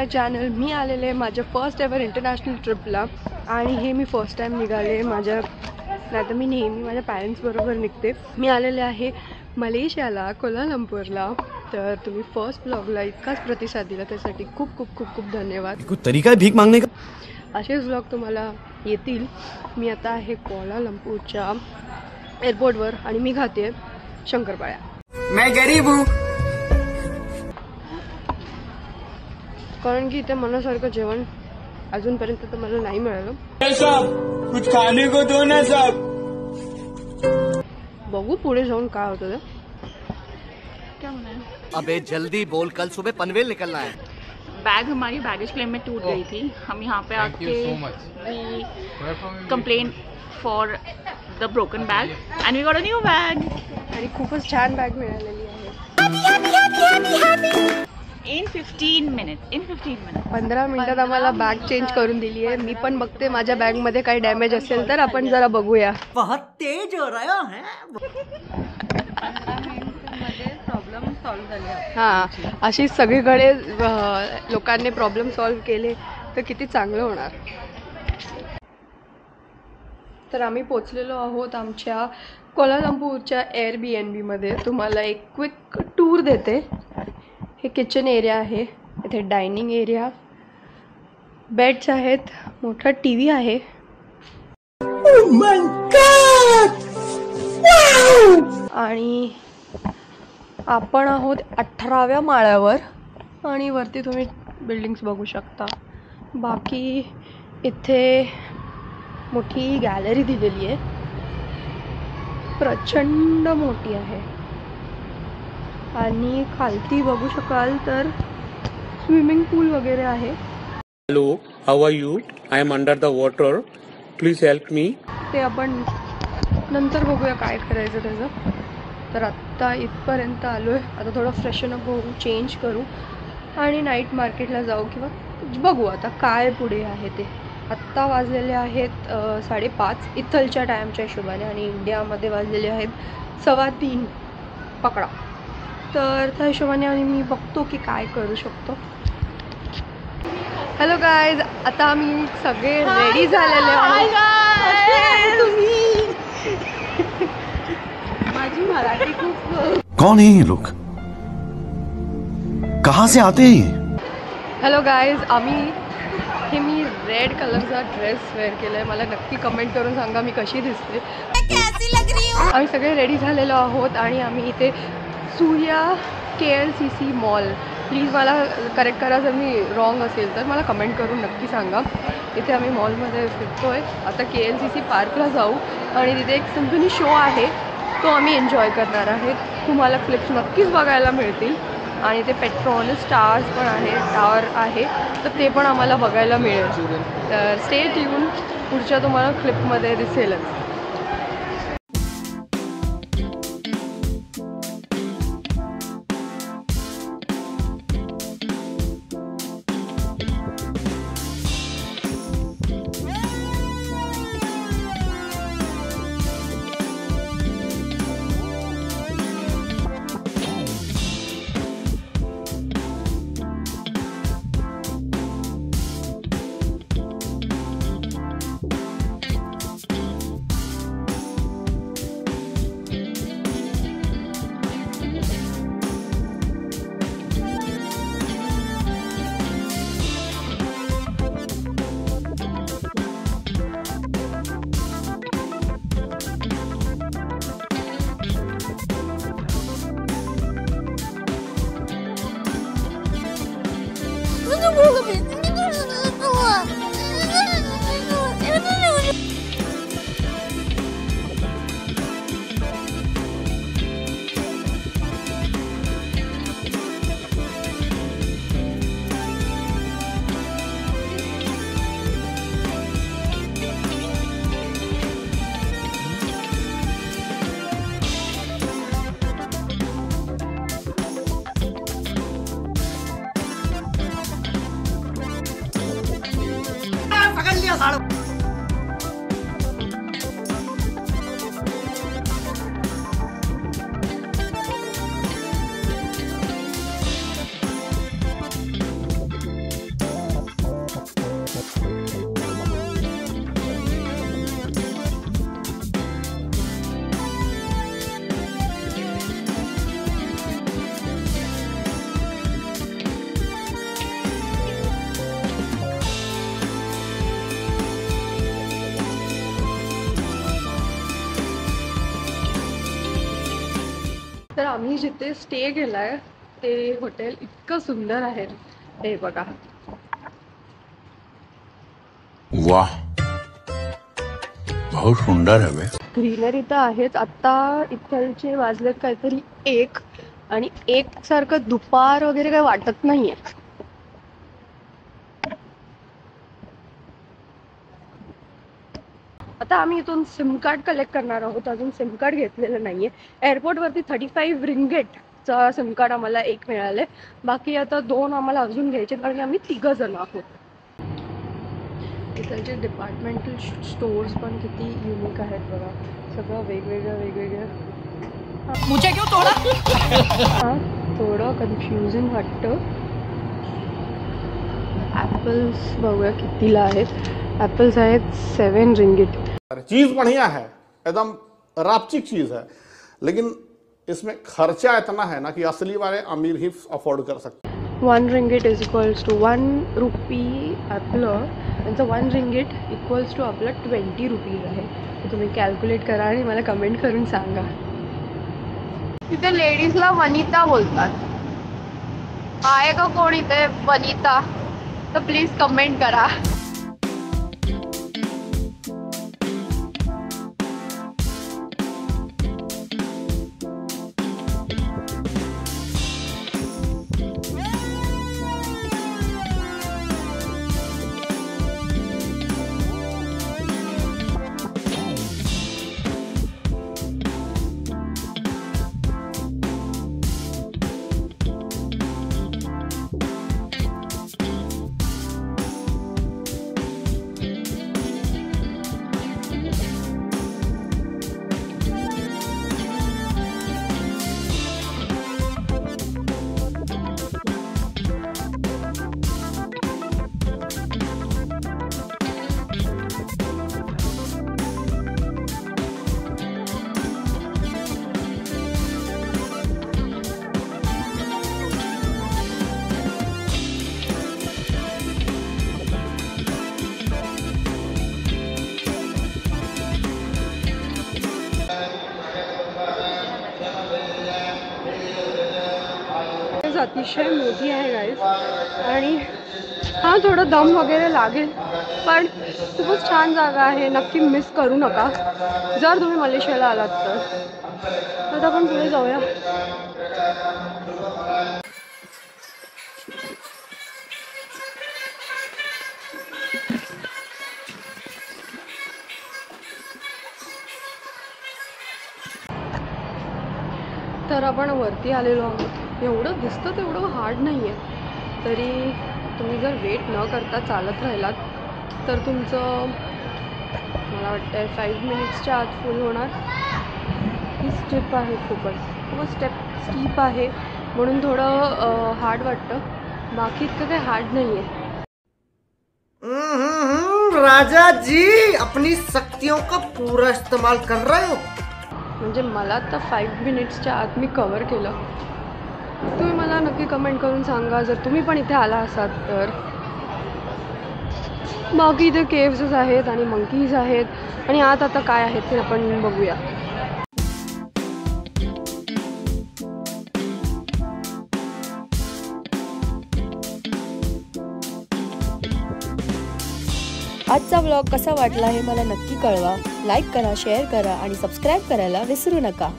माय channel. मी आलेले आहे माझ्या फर्स्ट एवर इंटरनॅशनल ट्रिपला आणि हे मी फर्स्ट टाइम निघाले. नाही तर मी नेहमी माझ्या पॅरेंट्सबरोबर निघते. मी आलेले आहे मलेशियाला, कोलालंपूरला. तर तुम्ही फर्स्ट ब्लॉगला इतकाच प्रतिसाद दिला त्यासाठी खूप खूप खूप खूप धन्यवाद. कोई तरीका है भीक मांगने का? असेच ब्लॉग तुम्हाला येतील. मी आता आहे कोलालंपूरच्या एअरपोर्टवर आणि मी खाते शंकरपाळ्या. मैं गरीब हूँ. कारण की इथे मनासारखं जेवण अजूनपर्यंत तर मला नाही मिळालं. कुछ खाने को दो ना सब. बघू पुढे जाऊन काय होतं ते. क्या होना है? अबे जल्दी बोल, कल सुबह पनवेल निकलना है. बैग हमारी बैगेज क्लेम में टूट गई थी. हम यहाँ पे आके complain for the broken bag and we got a new bag. आणि खूपच छान बॅग मिळालेली आहे. इन 15 मिनिट्स 15 मिनिटात आम्हाला बॅग चेंज करून दिली आहे. मी पण बघते माझ्या बॅग मध्ये काही डॅमेज असेल तर आपण जरा बघूया. बहुत तेज हो रहा है. प्रॉब्लेम सॉल्व झाले. हां, अशी सगळीकडे लोकांनी प्रॉब्लेम सॉल्व केले तर किती चांगलं होणार. तर आम्ही पोचलेलो आहोत आमच्या कोलालंपूरच्या एअरबीएनबीमध्ये. तुम्हाला एक क्विक टूर देते. हे किचन एरिया आहे. इथे डायनिंग एरिया, बेड्स आहेत, मोठा टी व्ही आहे. आणि आपण आहोत 18व्या माळ्यावर आणि वरती तुम्ही बिल्डिंग्स बघू शकता. बाकी इथे मोठी गॅलरी दिलेली आहे, प्रचंड मोठी आहे. आणि खालती बघू शकाल तर स्विमिंग पूल वगैरे आहे. Hello, how are you? I am under the water, please help me. ते आपण नंतर बघूया काय करायचं त्याचं. तर आत्ता इथपर्यंत आलो आहे. आता थोडं फ्रेशन अप होऊ, चेंज करू आणि नाईट मार्केटला जाऊ किंवा बघू आता काय पुढे आहे ते. आत्ता वाजलेले आहेत 5:30 इथलच्या टाईमच्या हिशोबाने आणि इंडियामध्ये वाजलेले आहेत 2:15 पकडा. तर त्या हिशोबाने आणि मी बघतो की काय करू शकतो. हॅलो गाईज, आता आम्ही सगळे रेडी झालेले आहोत. माझी मराठी खूप. कौन है ये लोग? कहाँ से आते हैं? हॅलो गाईज, मी रेड कलरचा ड्रेस वेअर केला आहे. मला नक्की कमेंट करून सांगा मी कशी दिसते. आम्ही सगळे रेडी झालेलो आहोत आणि आम्ही इथे सूर्या KLCC मॉल, प्लीज मला करेक्ट करा जर मी रॉंग असेल तर मला कमेंट करून नक्की सांगा. इथे आम्ही मॉलमध्ये फिरतो आहे. आता KLCC पार्कला जाऊ आणि तिथे एक सिम्फनी शो आहे, तो आम्ही एन्जॉय करणार आहे. तुम्हाला क्लिप्स नक्कीच बघायला मिळतील. आणि ते पेट्रोल स्टार्स पण आहे, टावर आहे, तर ते पण आम्हाला बघायला मिळेल. तर स्टे ट्यून, पुढच्या तुम्हाला क्लिपमध्ये दिसेलच. आम्ही जिथे स्टे केलाय ते हॉटेल इतकं सुंदर आहे. हे बघा, वाह, बहुत सुंदर है बे. ग्रीनरी तर आहेच. आता इथलचे वाजलेत काहीतरी 1 आणि 1 सारखं दुपार वगैरे काही वाटत नाहीये. आता आम्ही इथून सिम कार्ड कलेक्ट करणार आहोत. अजून सिम कार्ड घेतलेलं नाहीये. एअरपोर्टवरती 35 रिंगेटचा सिम कार्ड आम्हाला 1 मिळालंय. बाकी आता 2 आम्हाला अजून घ्यायचे, कारण आम्ही 3 जण आहोत. इथलचे डिपार्टमेंटल स्टोर्स पण किती युनिक आहेत बघा. सगळं वेगवेगळं. हां, थोडं कन्फ्युजन वाटतं. ॲपल्स बघूया कितीला आहेत. ॲपल्स आहेत 7 रिंगिट. चीज बढ़िया है, एकदम रापचिक चीज है, लेकिन इसमें खर्चा इतना है ना कि असली वाले अमीर ही अफोर्ड कर सकते. 1 ringgit is equals to 1 rupee. आपलं त्यांचं 1 रिंगिट इक्वल्स टू आपलं 20 रुपीज आहे. तर तुम्ही कॅल्क्युलेट करा आणि मला कमेंट करून सांगा. तिथे लेडीजला वनिता बोलतात. आहे का कोण इथे वनिता? तर प्लीज कमेंट करा. अतिशय मोठी आहे गाईज. आणि हां, थोडं दम वगैरे लागेल, पण खूपच छान जागा आहे. नक्की मिस करू नका जर तुम्ही मलेशियाला आलात तर. आता आपण पुढे जाऊया. तर आपण वरती आलेलो आहोत. एवढं दिसतं तेवढं हार्ड नाही आहे. तरी तुम्ही जर वेट न करता चालत राहिलात तर तुमचं मला वाटतं 5 मिनिट्सच्या आत फुल होणार. ही स्टेप आहे, खूपच स्टीप आहे, म्हणून थोडं हार्ड वाटतं. बाकी इतकं काही हार्ड नाही आहे. राजा जी अपनी शक्तियों का पूरा इस्तेमाल कर रहे हो. म्हणजे मला तर 5 मिनिट्सच्या आत मी कवर केलं. तुम्ही मला नक्की कमेंट करून सांगा जर तुम्ही पण इथे आला असाल तर. बाकी इथे केव्स आहेत आणि मंकीज आहेत. आणि आत आता काय आहेत ते आपण बघूया. आजचा व्लॉग कसा वाटला हे मला नक्की कळवा. लाईक करा, शेअर करा आणि सबस्क्राईब करायला विसरू नका.